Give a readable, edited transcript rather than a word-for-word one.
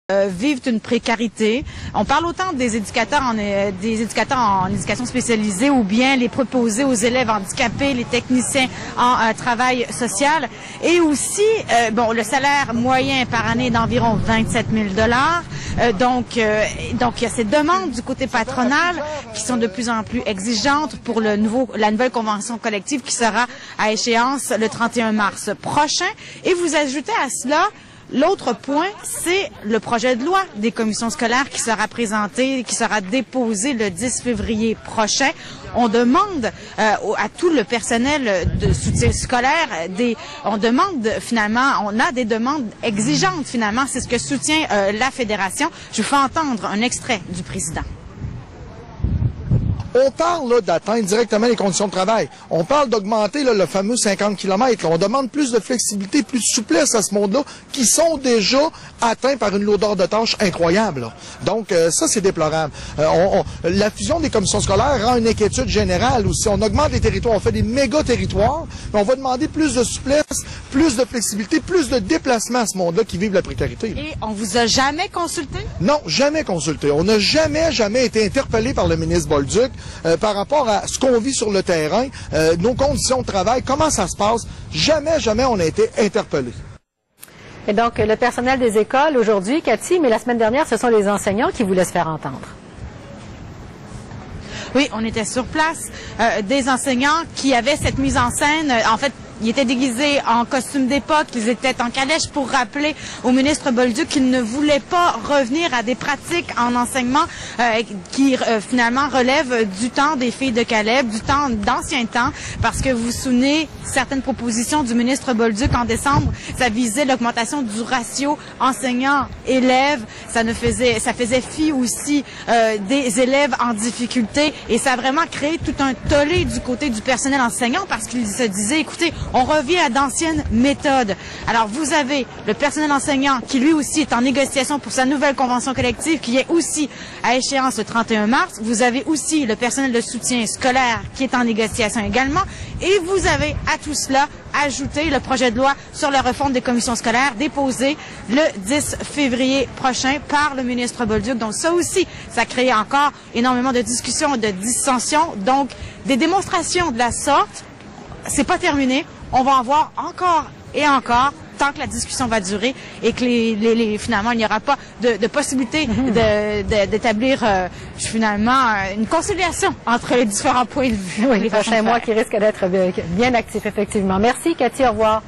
vivent une précarité. On parle autant des éducateurs en éducation spécialisée ou bien les préposés aux élèves handicapés, les techniciens en travail social et aussi le salaire moyen par année d'environ 27 000 $. Donc il y a ces demandes du côté patronal qui sont de plus en plus exigeantes pour la nouvelle convention collective qui sera à échéance le 31 mars prochain. Et vous ajoutez à cela l'autre point, c'est le projet de loi des commissions scolaires qui sera présenté, qui sera déposé le 10 février prochain. On demande à tout le personnel de soutien scolaire, on a des demandes exigeantes finalement. C'est ce que soutient la Fédération. Je vous fais entendre un extrait du président. On parle d'atteindre directement les conditions de travail. On parle d'augmenter le fameux 50 km. On demande plus de flexibilité, plus de souplesse à ce monde-là, qui sont déjà atteints par une lourdeur de tâches incroyable. Là. Donc, ça, c'est déplorable. La fusion des commissions scolaires rend une inquiétude générale aussi. On augmente les territoires, on fait des méga-territoires, mais on va demander plus de souplesse, plus de flexibilité, plus de déplacement à ce monde-là qui vivent la précarité. Là. Et on vous a jamais consulté? Non, jamais consulté. On n'a jamais été interpellé par le ministre Bolduc. Par rapport à ce qu'on vit sur le terrain, nos conditions de travail, comment ça se passe, jamais on a été interpellé. Et donc, le personnel des écoles aujourd'hui, Cathy, mais la semaine dernière, ce sont les enseignants qui voulaient se faire entendre. Oui, on était sur place, des enseignants qui avaient cette mise en scène, en fait, ils étaient déguisés en costume d'époque, ils étaient en calèche pour rappeler au ministre Bolduc qu'il ne voulait pas revenir à des pratiques en enseignement qui finalement relèvent du temps des filles de Caleb, du temps d'ancien temps, parce que vous vous souvenez, certaines propositions du ministre Bolduc en décembre, ça visait l'augmentation du ratio enseignants-élèves, ça faisait fi aussi des élèves en difficulté et ça a vraiment créé tout un tollé du côté du personnel enseignant parce qu'il se disait, écoutez, on revient à d'anciennes méthodes. Alors, vous avez le personnel enseignant qui, lui aussi, est en négociation pour sa nouvelle convention collective qui est aussi à échéance le 31 mars. Vous avez aussi le personnel de soutien scolaire qui est en négociation également. Et vous avez à tout cela ajouté le projet de loi sur la refonte des commissions scolaires déposé le 10 février prochain par le ministre Bolduc. Donc, ça aussi, ça crée encore énormément de discussions, de dissensions. Donc, des démonstrations de la sorte, c'est pas terminé. On va en voir encore et encore tant que la discussion va durer et que finalement, il n'y aura pas de possibilité d'établir finalement une conciliation entre les différents points de vue. Oui, les prochains mois qui risquent d'être bien actifs, effectivement. Merci, Cathy. Au revoir.